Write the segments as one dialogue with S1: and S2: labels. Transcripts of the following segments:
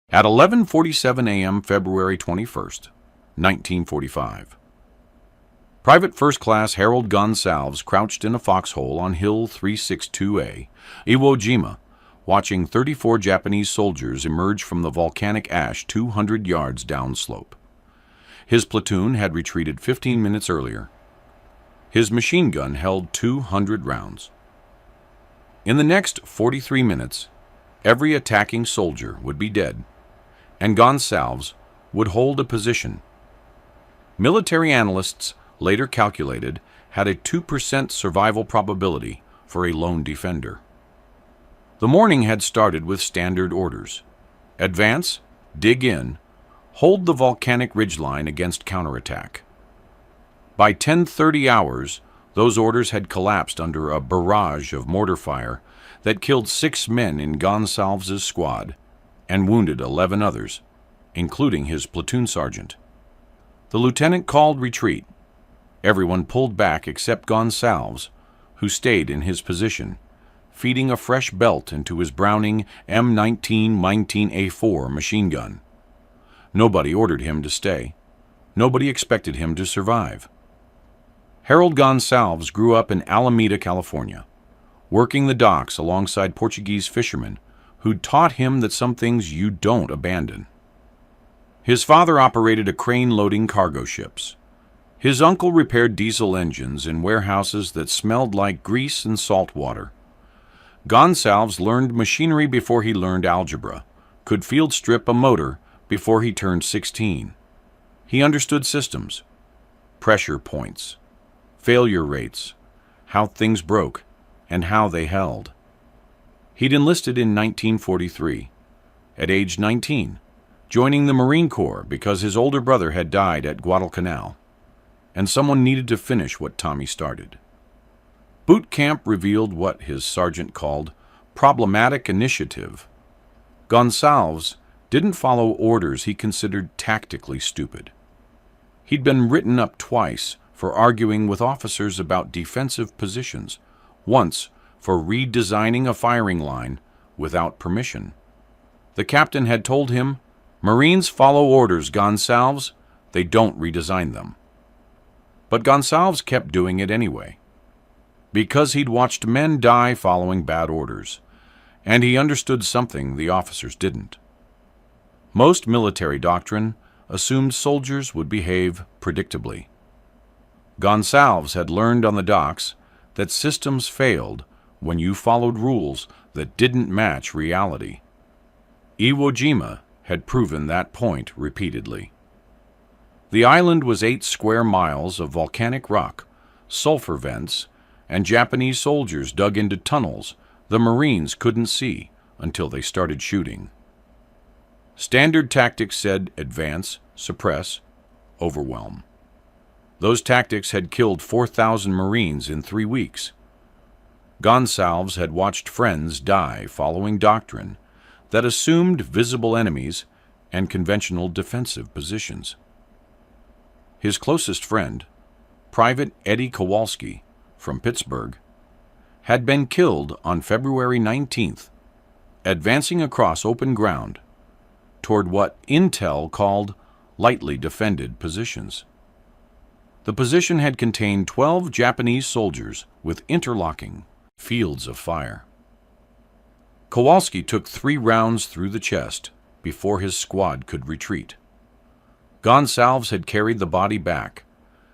S1: At 11:47 a.m. February 21st, 1945, Private First Class Harold Gonsalves crouched in a foxhole on Hill 362A, Iwo Jima, watching 34 Japanese soldiers emerge from the volcanic ash 200 yards downslope. His platoon had retreated 15 minutes earlier. His machine gun held 200 rounds. In the next 43 minutes, every attacking soldier would be dead, and Gonsalves would hold a position. Military analysts later calculated had a 2% survival probability for a lone defender. The morning had started with standard orders: advance, dig in, hold the volcanic ridgeline against counterattack. By 10:30 hours, those orders had collapsed under a barrage of mortar fire that killed 6 men in Gonsalves' squad and wounded 11 others, including his platoon sergeant. The lieutenant called retreat. Everyone pulled back except Gonsalves, who stayed in his position, feeding a fresh belt into his Browning M19-19A4 machine gun. Nobody ordered him to stay. Nobody expected him to survive. Harold Gonsalves grew up in Alameda, California, working the docks alongside Portuguese fishermen who'd taught him that some things you don't abandon. His father operated a crane loading cargo ships. His uncle repaired diesel engines in warehouses that smelled like grease and salt water. Gonsalves learned machinery before he learned algebra, could field strip a motor before he turned 16. He understood systems, pressure points, failure rates, how things broke, and how they held. He'd enlisted in 1943, at age 19, joining the Marine Corps because his older brother had died at Guadalcanal, and someone needed to finish what Tommy started. Boot camp revealed what his sergeant called problematic initiative. Gonsalves didn't follow orders he considered tactically stupid. He'd been written up twice for arguing with officers about defensive positions, once for redesigning a firing line without permission. The captain had told him, "Marines follow orders, Gonsalves. They don't redesign them." But Gonsalves kept doing it anyway, because he'd watched men die following bad orders, and he understood something the officers didn't. Most military doctrine assumed soldiers would behave predictably. Gonsalves had learned on the docks that systems failed when you followed rules that didn't match reality. Iwo Jima had proven that point repeatedly. The island was 8 square miles of volcanic rock, sulfur vents, and Japanese soldiers dug into tunnels the Marines couldn't see until they started shooting. Standard tactics said advance, suppress, overwhelm. Those tactics had killed 4,000 Marines in 3 weeks. Gonsalves had watched friends die following doctrine that assumed visible enemies and conventional defensive positions. His closest friend, Private Eddie Kowalski from Pittsburgh, had been killed on February 19th, advancing across open ground toward what Intel called lightly defended positions. The position had contained 12 Japanese soldiers with interlocking fields of fire. Kowalski took 3 rounds through the chest before his squad could retreat. Gonsalves had carried the body back,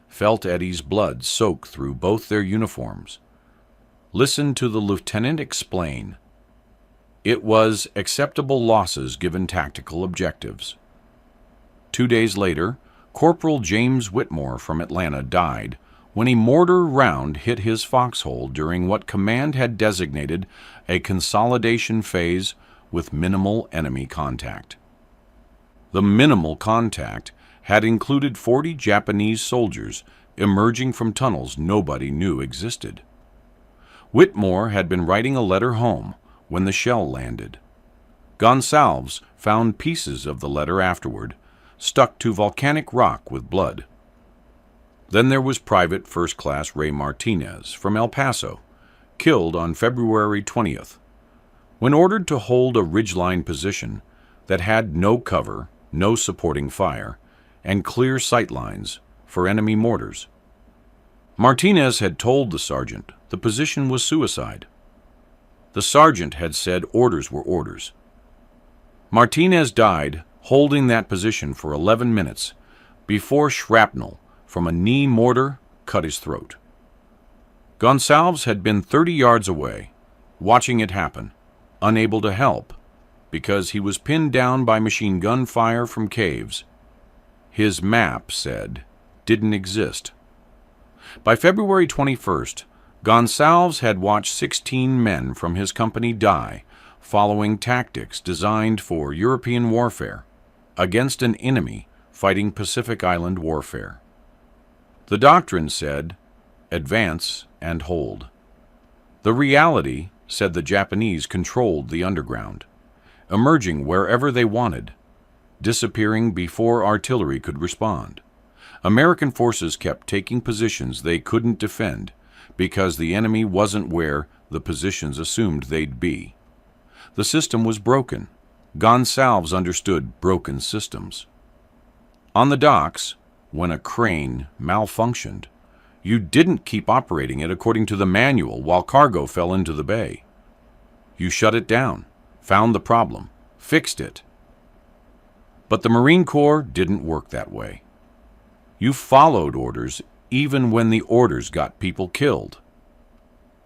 S1: felt Eddie's blood soak through both their uniforms, listened to the lieutenant explain. It was acceptable losses given tactical objectives. 2 days later, Corporal James Whitmore from Atlanta died when a mortar round hit his foxhole during what command had designated a consolidation phase with minimal enemy contact. The minimal contact had included 40 Japanese soldiers emerging from tunnels nobody knew existed. Whitmore had been writing a letter home when the shell landed. Gonsalves found pieces of the letter afterward, stuck to volcanic rock with blood. Then there was Private First Class Ray Martinez from El Paso, killed on February 20th. When ordered to hold a ridgeline position, that had no cover, no supporting fire, and clear sight lines for enemy mortars. Martinez had told the sergeant the position was suicide. The sergeant had said orders were orders. Martinez died holding that position for 11 minutes before shrapnel from a knee mortar cut his throat. Gonsalves had been 30 yards away, watching it happen, unable to help, because he was pinned down by machine gun fire from caves. His map said didn't exist. By February 21st, Gonsalves had watched 16 men from his company die following tactics designed for European warfare against an enemy fighting Pacific Island warfare. The doctrine said, advance and hold. The reality said the Japanese controlled the underground, emerging wherever they wanted, disappearing before artillery could respond. American forces kept taking positions they couldn't defend because the enemy wasn't where the positions assumed they'd be. The system was broken. Gonsalves understood broken systems. On the docks, when a crane malfunctioned, you didn't keep operating it according to the manual while cargo fell into the bay. You shut it down, found the problem, fixed it. But the Marine Corps didn't work that way. You followed orders even when the orders got people killed.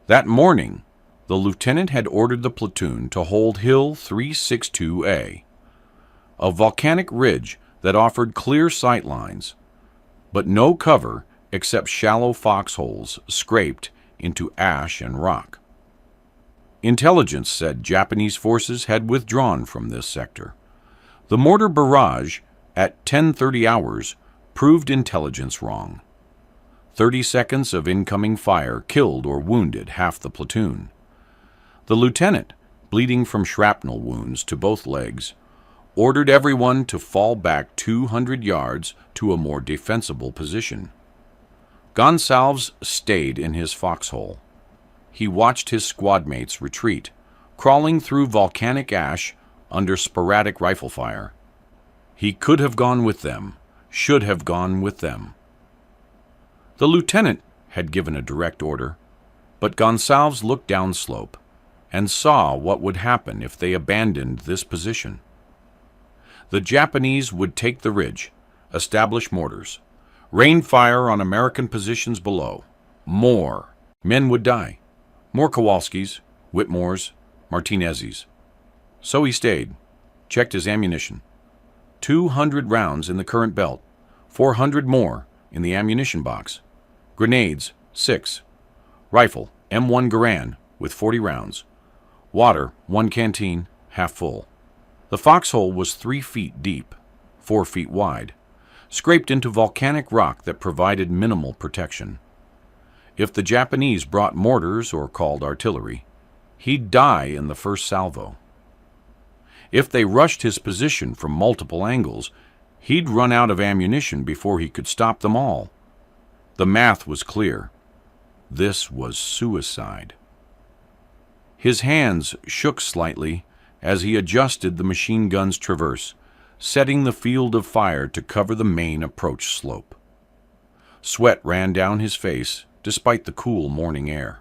S1: That morning, the lieutenant had ordered the platoon to hold Hill 362A, a volcanic ridge that offered clear sight lines, but no cover except shallow foxholes scraped into ash and rock. Intelligence said Japanese forces had withdrawn from this sector. The mortar barrage at 10:30 hours proved intelligence wrong. 30 seconds of incoming fire killed or wounded half the platoon. The lieutenant, bleeding from shrapnel wounds to both legs, ordered everyone to fall back 200 yards to a more defensible position. Gonsalves stayed in his foxhole. He watched his squadmates retreat, crawling through volcanic ash under sporadic rifle fire. He could have gone with them, should have gone with them. The lieutenant had given a direct order, but Gonsalves looked downslope and saw what would happen if they abandoned this position. The Japanese would take the ridge, establish mortars, rain fire on American positions below. More men would die. More Kowalskis, Whitmores, Martinezes. So he stayed, checked his ammunition. 200 rounds in the current belt, 400 more in the ammunition box. Grenades, 6. Rifle, M1 Garand with 40 rounds. Water, 1 canteen, half full. The foxhole was 3 feet deep, 4 feet wide, scraped into volcanic rock that provided minimal protection. If the Japanese brought mortars or called artillery, he'd die in the first salvo. If they rushed his position from multiple angles, he'd run out of ammunition before he could stop them all. The math was clear. This was suicide. His hands shook slightly as he adjusted the machine gun's traverse, setting the field of fire to cover the main approach slope. Sweat ran down his face despite the cool morning air.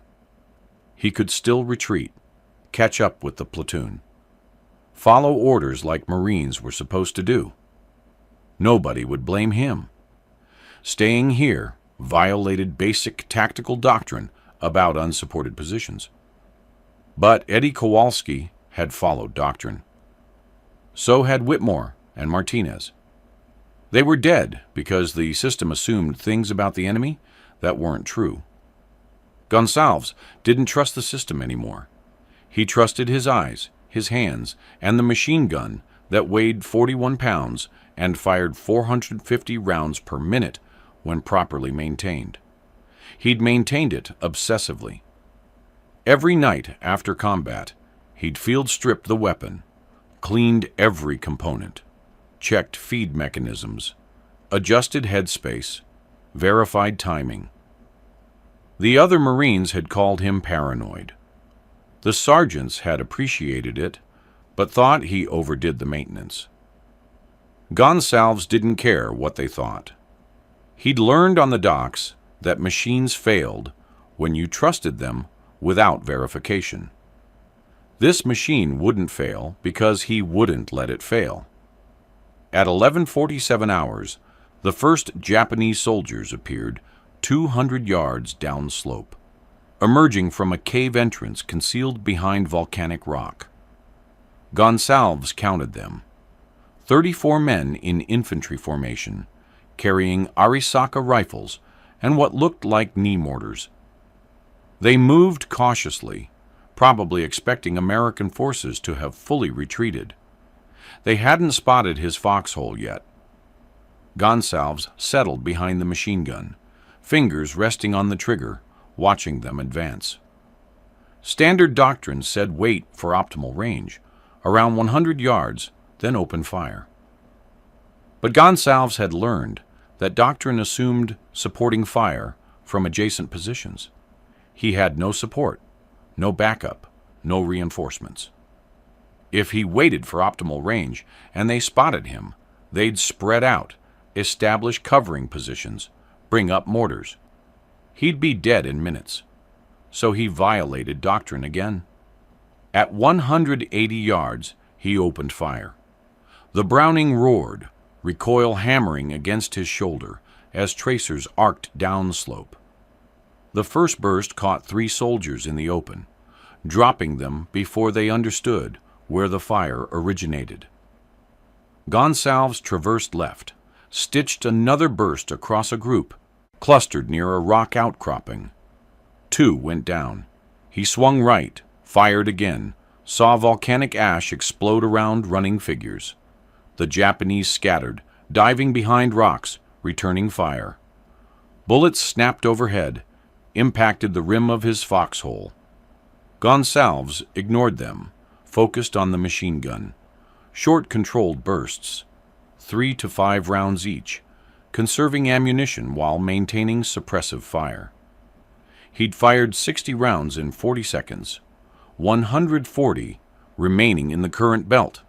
S1: He could still retreat, catch up with the platoon, follow orders like Marines were supposed to do. Nobody would blame him. Staying here violated basic tactical doctrine about unsupported positions. But Eddie Kowalski had followed doctrine. So had Whitmore and Martinez. They were dead because the system assumed things about the enemy that weren't true. Gonsalves didn't trust the system anymore. He trusted his eyes, his hands, and the machine gun that weighed 41 pounds and fired 450 rounds per minute when properly maintained. He'd maintained it obsessively. Every night after combat, he'd field-stripped the weapon, cleaned every component, checked feed mechanisms, adjusted headspace, verified timing. The other Marines had called him paranoid. The sergeants had appreciated it, but thought he overdid the maintenance. Gonsalves didn't care what they thought. He'd learned on the docks that machines failed when you trusted them without verification. This machine wouldn't fail because he wouldn't let it fail. At 11:47 hours, the first Japanese soldiers appeared 200 yards downslope, emerging from a cave entrance concealed behind volcanic rock. Gonsalves counted them. 34 men in infantry formation, carrying Arisaka rifles and what looked like knee mortars. They moved cautiously, probably expecting American forces to have fully retreated. They hadn't spotted his foxhole yet. Gonsalves settled behind the machine gun, fingers resting on the trigger, watching them advance. Standard doctrine said wait for optimal range, around 100 yards, then open fire. But Gonsalves had learned that doctrine assumed supporting fire from adjacent positions. He had no support, no backup, no reinforcements. If he waited for optimal range and they spotted him, they'd spread out, establish covering positions, bring up mortars. He'd be dead in minutes. So he violated doctrine again. At 180 yards, he opened fire. The Browning roared, recoil hammering against his shoulder as tracers arced downslope. The first burst caught 3 soldiers in the open, dropping them before they understood where the fire originated. Gonsalves traversed left, stitched another burst across a group, clustered near a rock outcropping. 2 went down. He swung right, fired again, saw volcanic ash explode around running figures. The Japanese scattered, diving behind rocks, returning fire. Bullets snapped overhead, impacted the rim of his foxhole. Gonsalves ignored them, focused on the machine gun. Short controlled bursts, 3 to 5 rounds each, conserving ammunition while maintaining suppressive fire. He'd fired 60 rounds in 40 seconds, 140 remaining in the current belt.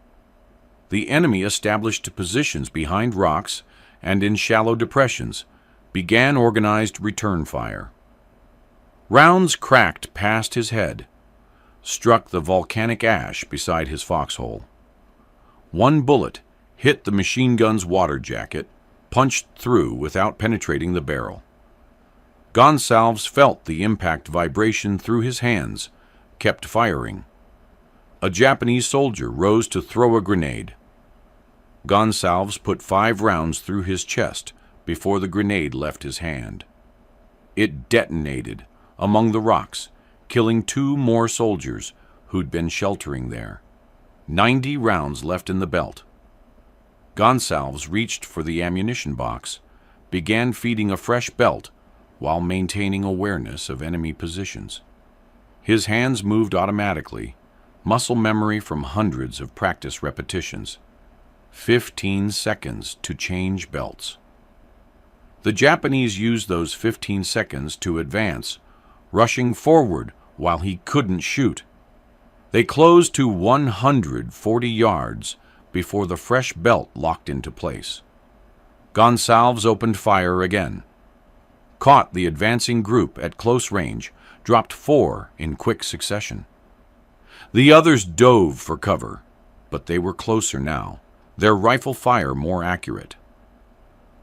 S1: The enemy established positions behind rocks and in shallow depressions, began organized return fire. Rounds cracked past his head, struck the volcanic ash beside his foxhole. One bullet hit the machine gun's water jacket, punched through without penetrating the barrel. Gonsalves felt the impact vibration through his hands, kept firing. A Japanese soldier rose to throw a grenade. Gonsalves put 5 rounds through his chest before the grenade left his hand. It detonated among the rocks, killing 2 more soldiers who'd been sheltering there. 90 rounds left in the belt. Gonsalves reached for the ammunition box, began feeding a fresh belt while maintaining awareness of enemy positions. His hands moved automatically, muscle memory from hundreds of practice repetitions. 15 seconds to change belts. The Japanese used those 15 seconds to advance, rushing forward while he couldn't shoot. They closed to 140 yards before the fresh belt locked into place. Gonsalves opened fire again, caught the advancing group at close range, dropped 4 in quick succession. The others dove for cover, but they were closer now, their rifle fire more accurate.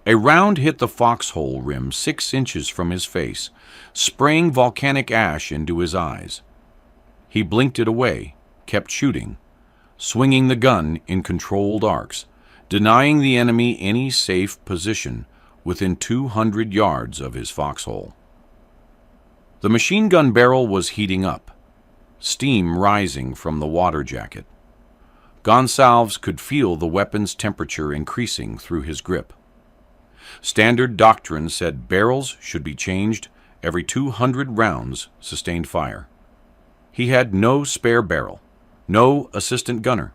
S1: A round hit the foxhole rim 6 inches from his face, spraying volcanic ash into his eyes. He blinked it away, kept shooting, swinging the gun in controlled arcs, denying the enemy any safe position within 200 yards of his foxhole. The machine gun barrel was heating up, steam rising from the water jacket. Gonsalves could feel the weapon's temperature increasing through his grip. Standard doctrine said barrels should be changed every 200 rounds sustained fire. He had no spare barrel, no assistant gunner,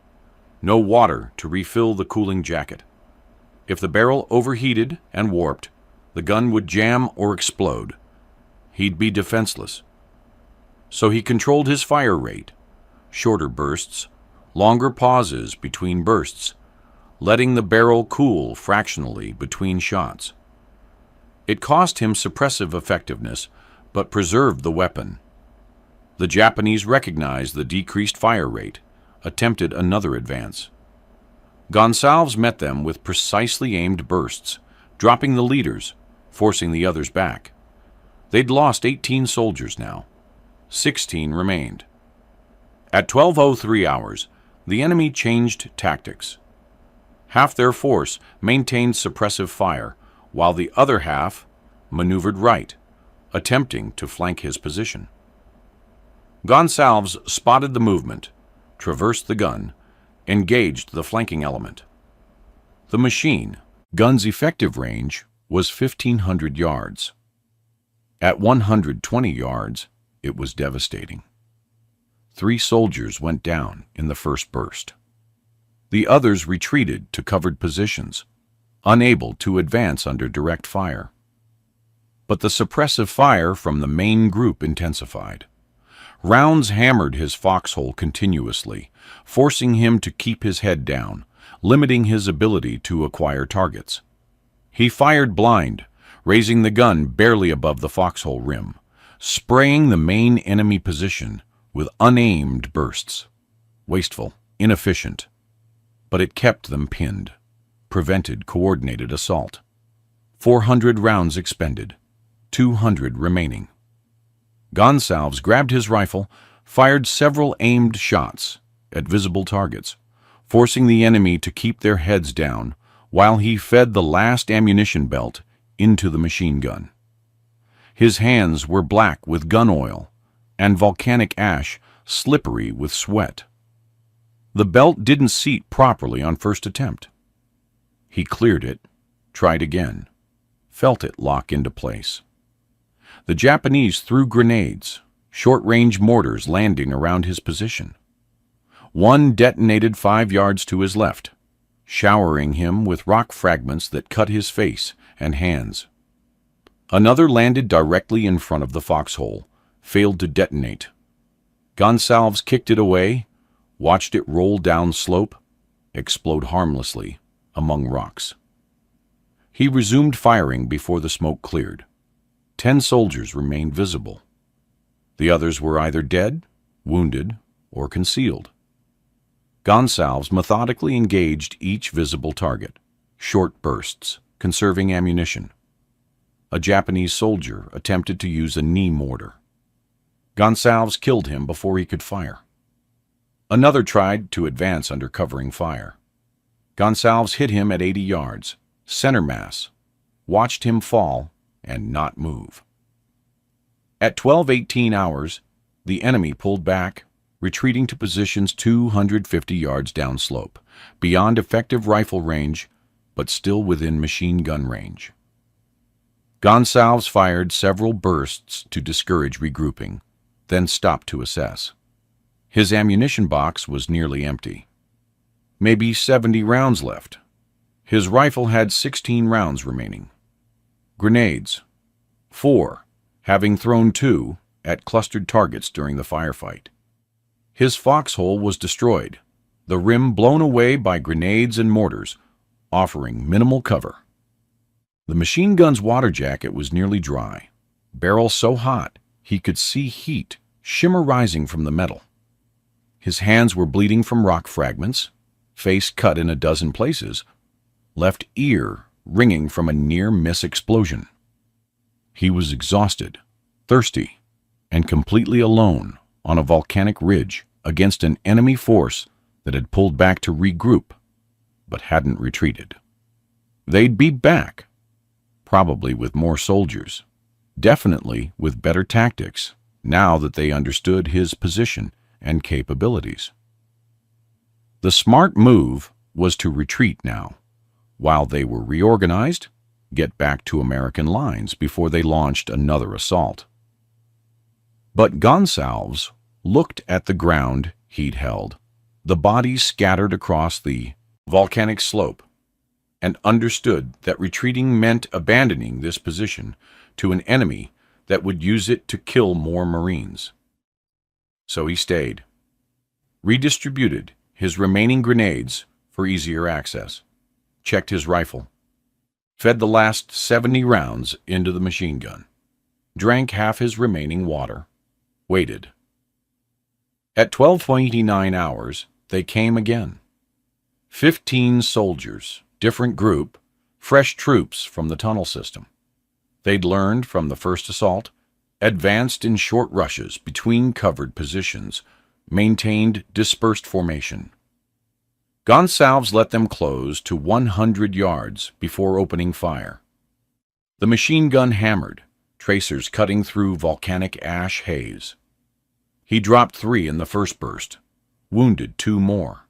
S1: no water to refill the cooling jacket. If the barrel overheated and warped, the gun would jam or explode. He'd be defenseless. So he controlled his fire rate, shorter bursts, longer pauses between bursts, letting the barrel cool fractionally between shots. It cost him suppressive effectiveness, but preserved the weapon. The Japanese recognized the decreased fire rate, attempted another advance. Gonsalves met them with precisely aimed bursts, dropping the leaders, forcing the others back. They'd lost 18 soldiers now. 16 remained. At 12:03 hours, the enemy changed tactics. Half their force maintained suppressive fire, while the other half maneuvered right, attempting to flank his position. Gonsalves spotted the movement, traversed the gun, engaged the flanking element. The machine gun's effective range was 1,500 yards. At 120 yards, it was devastating. 3 soldiers went down in the first burst. The others retreated to covered positions, unable to advance under direct fire. But the suppressive fire from the main group intensified. Rounds hammered his foxhole continuously, forcing him to keep his head down, limiting his ability to acquire targets. He fired blind, raising the gun barely above the foxhole rim, spraying the main enemy position with unaimed bursts. Wasteful, inefficient, but it kept them pinned, prevented coordinated assault. 400 rounds expended, 200 remaining. Gonsalves grabbed his rifle, fired several aimed shots at visible targets, forcing the enemy to keep their heads down while he fed the last ammunition belt into the machine gun. His hands were black with gun oil and volcanic ash slippery with sweat. The belt didn't seat properly on first attempt. He cleared it, tried again, felt it lock into place. The Japanese threw grenades, short-range mortars landing around his position. One detonated 5 yards to his left, showering him with rock fragments that cut his face and hands. Another landed directly in front of the foxhole, failed to detonate. Gonsalves kicked it away, watched it roll down slope, explode harmlessly among rocks. He resumed firing before the smoke cleared. 10 soldiers remained visible. The others were either dead, wounded, or concealed. Gonsalves methodically engaged each visible target, short bursts, conserving ammunition. A Japanese soldier attempted to use a knee mortar. Gonsalves killed him before he could fire. Another tried to advance under covering fire. Gonsalves hit him at 80 yards, center mass, watched him fall, and not move. At 12:18 hours, the enemy pulled back, retreating to positions 250 yards downslope, beyond effective rifle range, but still within machine gun range. Gonsalves fired several bursts to discourage regrouping, then stopped to assess. His ammunition box was nearly empty. Maybe 70 rounds left. His rifle had 16 rounds remaining. Grenades. 4, having thrown 2 at clustered targets during the firefight. His foxhole was destroyed, the rim blown away by grenades and mortars, offering minimal cover. The machine gun's water jacket was nearly dry, barrel so hot he could see heat shimmer rising from the metal. His hands were bleeding from rock fragments, face cut in a dozen places, left ear ringing from a near-miss explosion. He was exhausted, thirsty, and completely alone on a volcanic ridge against an enemy force that had pulled back to regroup, but hadn't retreated. They'd be back, probably with more soldiers, definitely with better tactics, now that they understood his position and capabilities. The smart move was to retreat now, while they were reorganized, get back to American lines before they launched another assault. But Gonsalves looked at the ground he'd held, the bodies scattered across the volcanic slope, and understood that retreating meant abandoning this position to an enemy that would use it to kill more Marines. So he stayed, redistributed his remaining grenades for easier access, checked his rifle, fed the last 70 rounds into the machine gun, drank half his remaining water, waited. At 12:29 hours, they came again. 15 soldiers, different group, fresh troops from the tunnel system. They'd learned from the first assault, advanced in short rushes between covered positions, maintained dispersed formation. Gonsalves let them close to 100 yards before opening fire. The machine gun hammered, tracers cutting through volcanic ash haze. He dropped 3 in the first burst, wounded 2 more.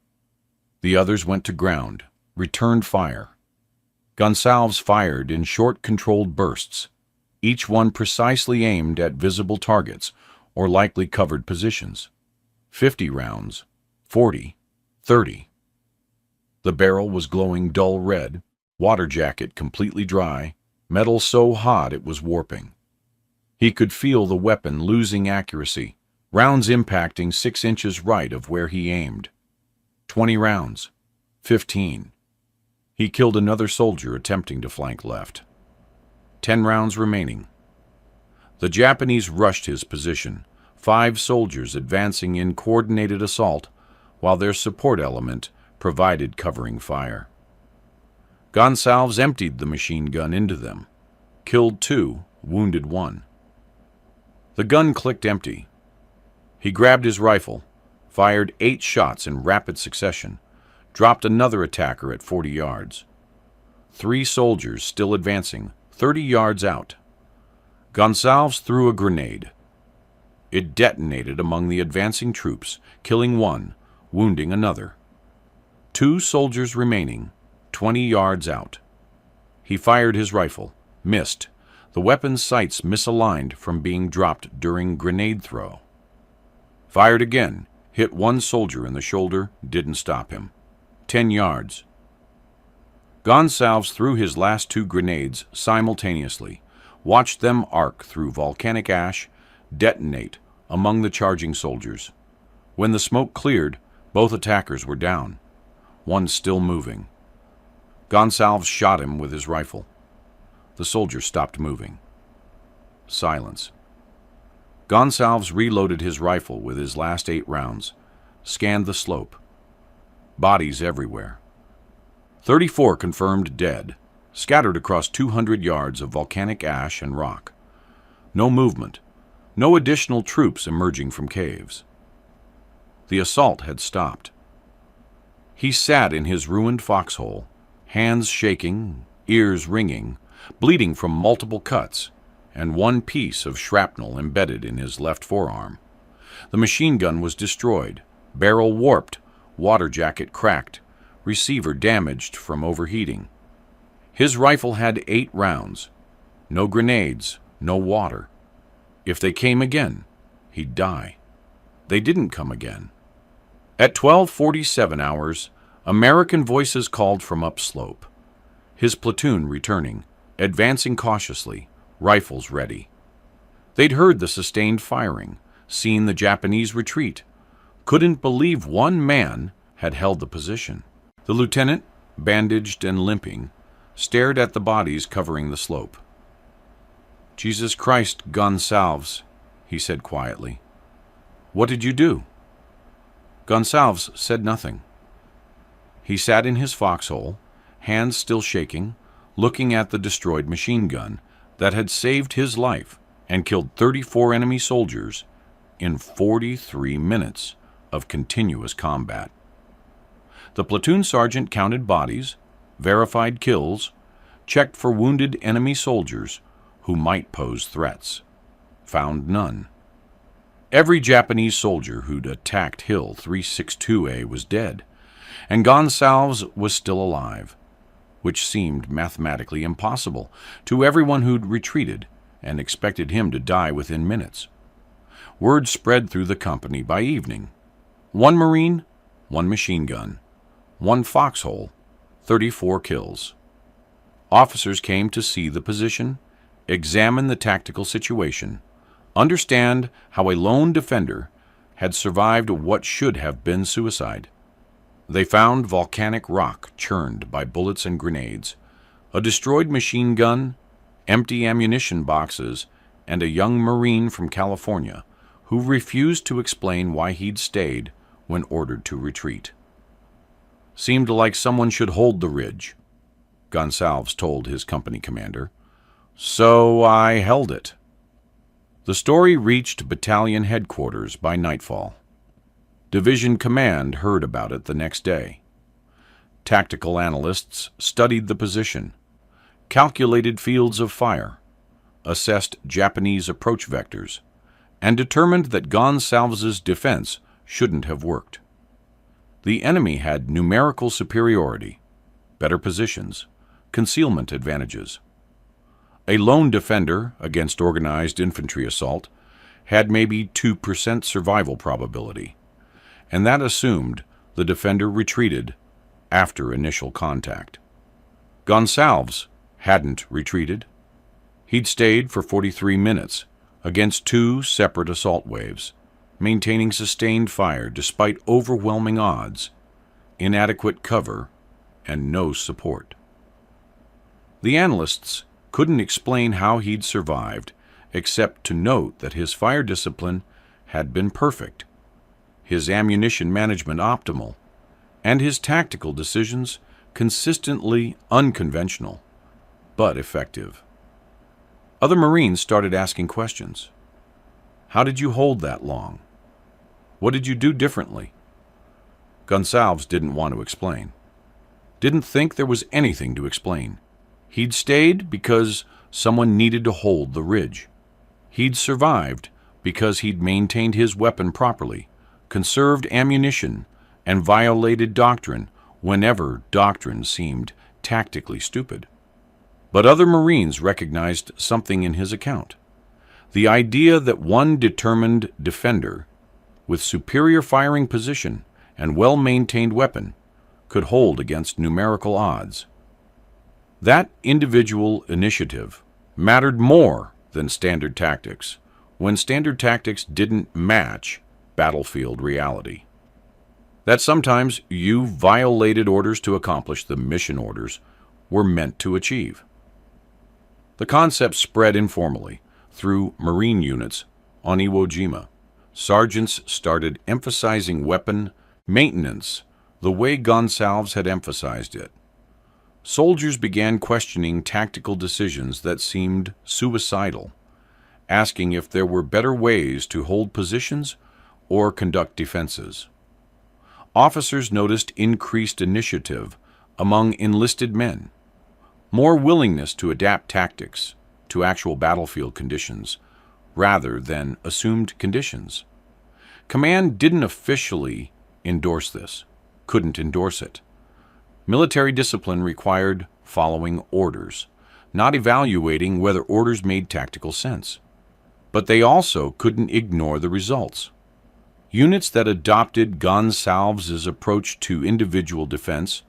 S1: The others went to ground, returned fire. Gonsalves fired in short, controlled bursts, each one precisely aimed at visible targets or likely covered positions. 50 rounds, 40, 30. The barrel was glowing dull red, water jacket completely dry, metal so hot it was warping. He could feel the weapon losing accuracy, rounds impacting 6 inches right of where he aimed. 20 rounds, 15. He killed another soldier attempting to flank left. 10 rounds remaining. The Japanese rushed his position, 5 soldiers advancing in coordinated assault, while their support element provided covering fire. Gonsalves emptied the machine gun into them, killed 2, wounded 1. The gun clicked empty. He grabbed his rifle, fired 8 shots in rapid succession, dropped another attacker at 40 yards. 3 soldiers still advancing, 30 yards out. Gonsalves threw a grenade. It detonated among the advancing troops, killing 1, wounding another. 2 soldiers remaining, 20 yards out. He fired his rifle, missed, the weapon's sights misaligned from being dropped during grenade throw. Fired again, hit 1 soldier in the shoulder, didn't stop him. 10 yards. Gonsalves threw his last 2 grenades simultaneously, watched them arc through volcanic ash, detonate among the charging soldiers. When the smoke cleared, both attackers were down, 1 still moving. Gonsalves shot him with his rifle. The soldier stopped moving. Silence. Gonsalves reloaded his rifle with his last 8 rounds, scanned the slope. Bodies everywhere. 34 confirmed dead, scattered across 200 yards of volcanic ash and rock. No movement, no additional troops emerging from caves. The assault had stopped. He sat in his ruined foxhole, hands shaking, ears ringing, bleeding from multiple cuts, and 1 piece of shrapnel embedded in his left forearm. The machine gun was destroyed, barrel warped, water jacket cracked, receiver damaged from overheating. His rifle had 8 rounds. No grenades, no water. If they came again, he'd die. They didn't come again. At 12:47 hours, American voices called from upslope. His platoon returning, advancing cautiously, rifles ready. They'd heard the sustained firing, seen the Japanese retreat, couldn't believe 1 man had held the position. The lieutenant, bandaged and limping, stared at the bodies covering the slope. "Jesus Christ, Gonsalves," he said quietly. "What did you do?" Gonsalves said nothing. He sat in his foxhole, hands still shaking, looking at the destroyed machine gun that had saved his life and killed 34 enemy soldiers in 43 minutes of continuous combat. The platoon sergeant counted bodies, verified kills, checked for wounded enemy soldiers who might pose threats. Found none. Every Japanese soldier who'd attacked Hill 362A was dead, and Gonsalves was still alive, which seemed mathematically impossible to everyone who'd retreated and expected him to die within minutes. Word spread through the company by evening. 1 Marine, 1 machine gun, 1 foxhole, 34 kills. Officers came to see the position, examine the tactical situation, understand how a lone defender had survived what should have been suicide. They found volcanic rock churned by bullets and grenades, a destroyed machine gun, empty ammunition boxes, and a young Marine from California who refused to explain why he'd stayed when ordered to retreat. "Seemed like someone should hold the ridge," Gonsalves told his company commander. "So I held it." The story reached battalion headquarters by nightfall. Division command heard about it the next day. Tactical analysts studied the position, calculated fields of fire, assessed Japanese approach vectors, and determined that Gonsalves's defense shouldn't have worked. The enemy had numerical superiority, better positions, concealment advantages. A lone defender against organized infantry assault had maybe 2% survival probability, and that assumed the defender retreated after initial contact. Gonsalves hadn't retreated. He'd stayed for 43 minutes against 2 separate assault waves, maintaining sustained fire despite overwhelming odds, inadequate cover, and no support. The analysts couldn't explain how he'd survived except to note that his fire discipline had been perfect, his ammunition management optimal, and his tactical decisions consistently unconventional, but effective. Other Marines started asking questions. How did you hold that long? What did you do differently? Gonsalves didn't want to explain. Didn't think there was anything to explain. He'd stayed because someone needed to hold the ridge. He'd survived because he'd maintained his weapon properly, conserved ammunition, and violated doctrine whenever doctrine seemed tactically stupid. But other Marines recognized something in his account. The idea that one determined defender with superior firing position and well-maintained weapon could hold against numerical odds. That individual initiative mattered more than standard tactics when standard tactics didn't match battlefield reality. That sometimes you violated orders to accomplish the mission orders were meant to achieve. The concept spread informally through Marine units on Iwo Jima. Sergeants started emphasizing weapon maintenance the way Gonsalves had emphasized it. Soldiers began questioning tactical decisions that seemed suicidal, asking if there were better ways to hold positions or conduct defenses. Officers noticed increased initiative among enlisted men, more willingness to adapt tactics to actual battlefield conditions rather than assumed conditions. Command didn't officially endorse this, couldn't endorse it. Military discipline required following orders, not evaluating whether orders made tactical sense. But they also couldn't ignore the results. Units that adopted Gonsalves' approach to individual defense,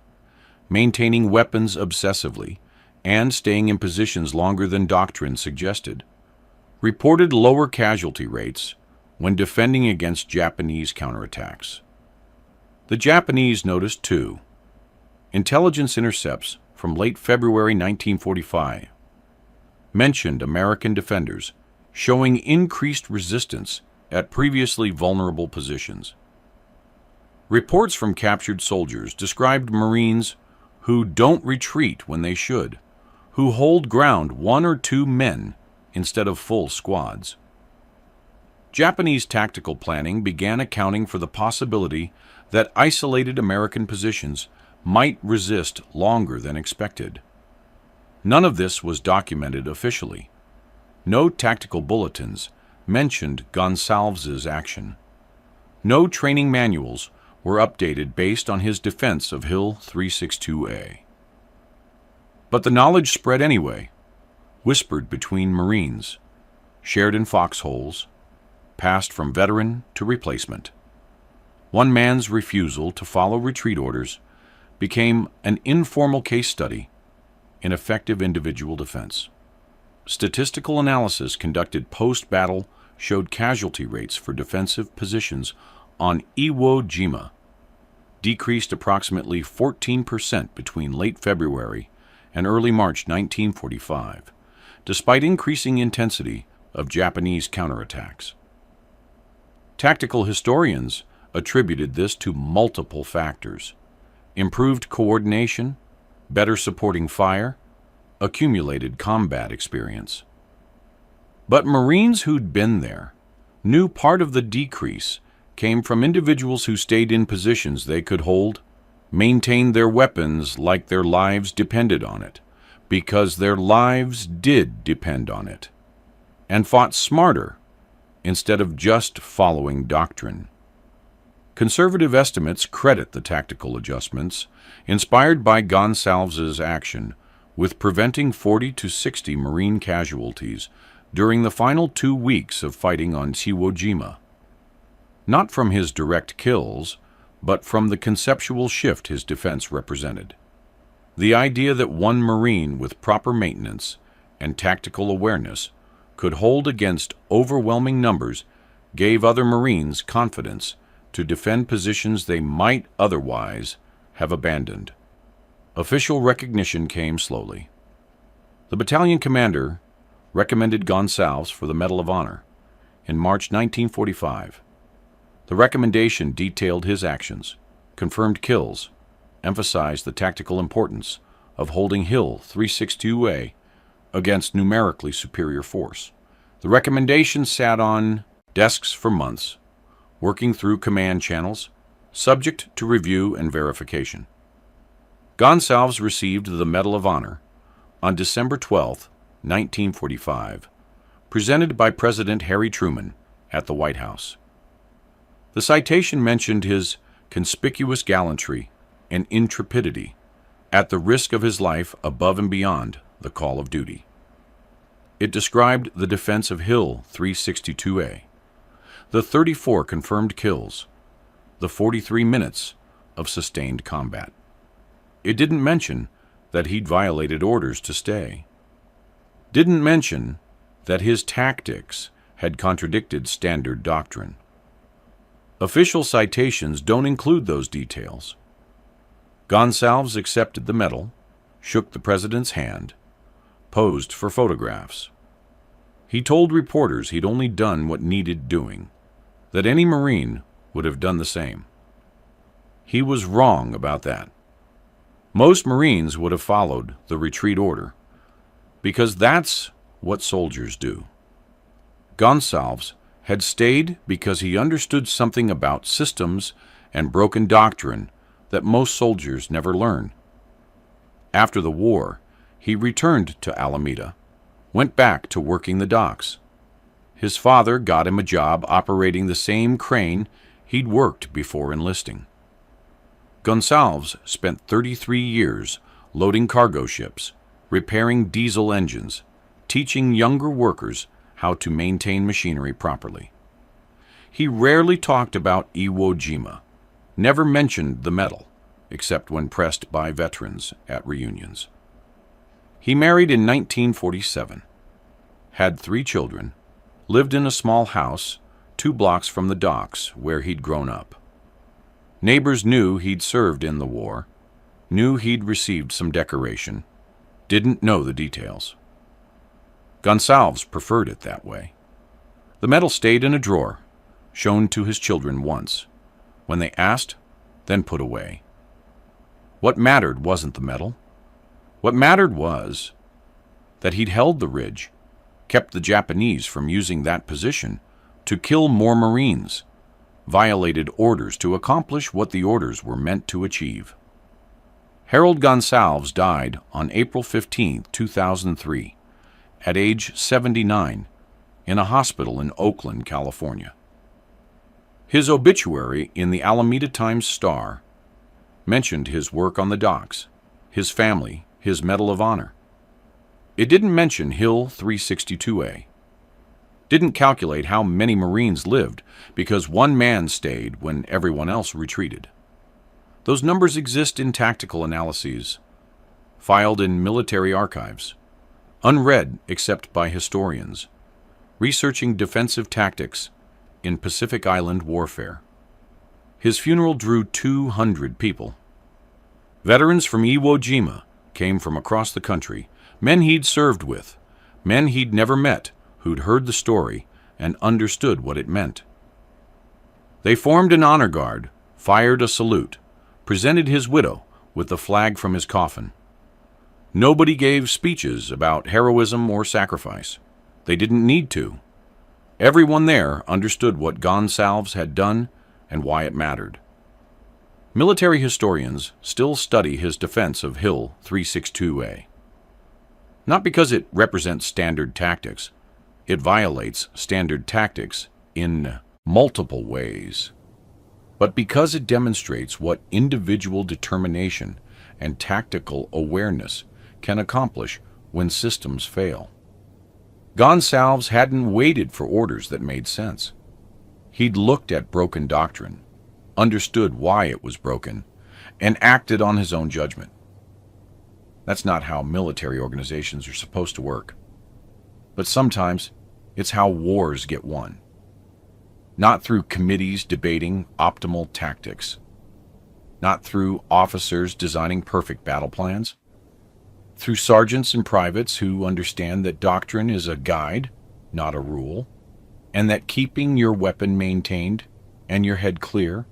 S1: maintaining weapons obsessively, and staying in positions longer than doctrine suggested, reported lower casualty rates when defending against Japanese counterattacks. The Japanese noticed, too. Intelligence intercepts from late February 1945 mentioned American defenders showing increased resistance at previously vulnerable positions. Reports from captured soldiers described Marines who don't retreat when they should, who hold ground 1 or 2 men instead of full squads. Japanese tactical planning began accounting for the possibility that isolated American positions might resist longer than expected. None of this was documented officially. No tactical bulletins mentioned Gonsalves' action. No training manuals were updated based on his defense of Hill 362A. But the knowledge spread anyway, whispered between Marines, shared in foxholes, passed from veteran to replacement. One man's refusal to follow retreat orders became an informal case study in effective individual defense. Statistical analysis conducted post-battle showed casualty rates for defensive positions on Iwo Jima decreased approximately 14% between late February and early March 1945, despite increasing intensity of Japanese counterattacks. Tactical historians attributed this to multiple factors: improved coordination, better supporting fire, accumulated combat experience. But Marines who'd been there knew part of the decrease came from individuals who stayed in positions they could hold, maintained their weapons like their lives depended on it, because their lives did depend on it, and fought smarter instead of just following doctrine. Conservative estimates credit the tactical adjustments, inspired by Gonsalves' action, with preventing 40 to 60 Marine casualties during the final 2 weeks of fighting on Jima. Not from his direct kills, but from the conceptual shift his defense represented. The idea that one Marine with proper maintenance and tactical awareness could hold against overwhelming numbers gave other Marines confidence to defend positions they might otherwise have abandoned. Official recognition came slowly. The battalion commander recommended Gonsalves for the Medal of Honor in March 1945. The recommendation detailed his actions, confirmed kills, emphasized the tactical importance of holding Hill 362A against numerically superior force. The recommendation sat on desks for months, working through command channels, subject to review and verification. Gonsalves received the Medal of Honor on December 12, 1945, presented by President Harry Truman at the White House. The citation mentioned his conspicuous gallantry and intrepidity at the risk of his life above and beyond the call of duty. It described the defense of Hill 362A, the 34 confirmed kills, the 43 minutes of sustained combat. It didn't mention that he'd violated orders to stay. Didn't mention that his tactics had contradicted standard doctrine. Official citations don't include those details. Gonsalves accepted the medal, shook the president's hand, posed for photographs. He told reporters he'd only done what needed doing, that any Marine would have done the same. He was wrong about that. Most Marines would have followed the retreat order, because that's what soldiers do. Gonsalves had stayed because he understood something about systems and broken doctrine that most soldiers never learn. After the war, he returned to Alameda, went back to working the docks. His father got him a job operating the same crane he'd worked before enlisting. Gonsalves spent 33 years loading cargo ships, repairing diesel engines, teaching younger workers how to maintain machinery properly. He rarely talked about Iwo Jima, never mentioned the medal, except when pressed by veterans at reunions. He married in 1947, had 3 children, lived in a small house 2 blocks from the docks where he'd grown up. Neighbors knew he'd served in the war, knew he'd received some decoration, didn't know the details. Gonsalves preferred it that way. The medal stayed in a drawer, shown to his children once, when they asked, then put away. What mattered wasn't the medal. What mattered was that he'd held the ridge, kept the Japanese from using that position to kill more Marines, violated orders to accomplish what the orders were meant to achieve. Harold Gonsalves died on April 15, 2003, at age 79, in a hospital in Oakland, California. His obituary in the Alameda Times-Star mentioned his work on the docks, his family, his Medal of Honor. It didn't mention Hill 362A. Didn't calculate how many Marines lived because one man stayed when everyone else retreated. Those numbers exist in tactical analyses, filed in military archives, unread except by historians, researching defensive tactics in Pacific Island warfare. His funeral drew 200 people. Veterans from Iwo Jima came from across the country, men he'd served with, men he'd never met who'd heard the story and understood what it meant. They formed an honor guard, fired a salute, presented his widow with the flag from his coffin. Nobody gave speeches about heroism or sacrifice. They didn't need to. Everyone there understood what Gonsalves had done and why it mattered. Military historians still study his defense of Hill 362A. Not because it represents standard tactics. It violates standard tactics in multiple ways. But because it demonstrates what individual determination and tactical awareness can accomplish when systems fail. Gonsalves hadn't waited for orders that made sense. He'd looked at broken doctrine, understood why it was broken, and acted on his own judgment. That's not how military organizations are supposed to work. But sometimes it's how wars get won. Not through committees debating optimal tactics. Not through officers designing perfect battle plans. Through sergeants and privates who understand that doctrine is a guide, not a rule, and that keeping your weapon maintained and your head clear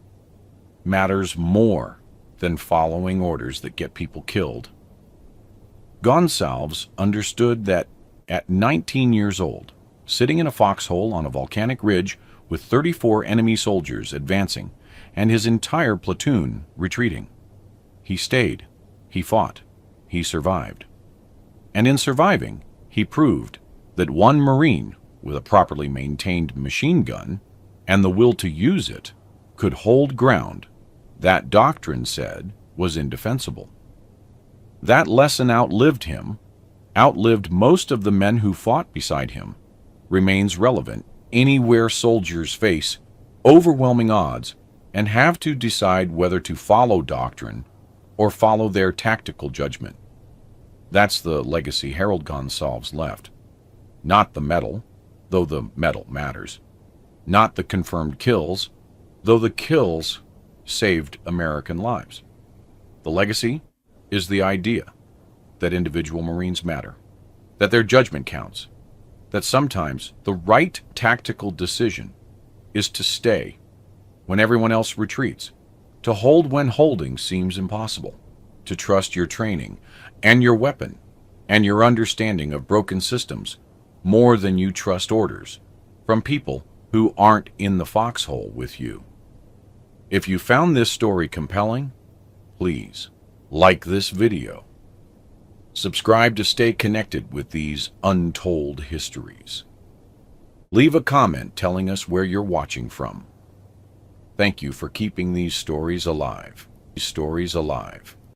S1: matters more than following orders that get people killed. Gonsalves understood that at 19 years old, sitting in a foxhole on a volcanic ridge with 34 enemy soldiers advancing and his entire platoon retreating, he stayed, he fought, he survived. And in surviving, he proved that one Marine with a properly maintained machine gun and the will to use it could hold ground that doctrine said was indefensible. That lesson outlived him, outlived most of the men who fought beside him, remains relevant anywhere soldiers face overwhelming odds and have to decide whether to follow doctrine or follow their tactical judgment. That's the legacy Harold Gonsalves left. Not the medal, though the medal matters. Not the confirmed kills, though the kills saved American lives. The legacy is the idea that individual Marines matter, that their judgment counts, that sometimes the right tactical decision is to stay when everyone else retreats, to hold when holding seems impossible, to trust your training and your weapon and your understanding of broken systems more than you trust orders from people who aren't in the foxhole with you. If you found this story compelling, please like this video. Subscribe to stay connected with these untold histories. Leave a comment telling us where you're watching from. Thank you for keeping these stories alive.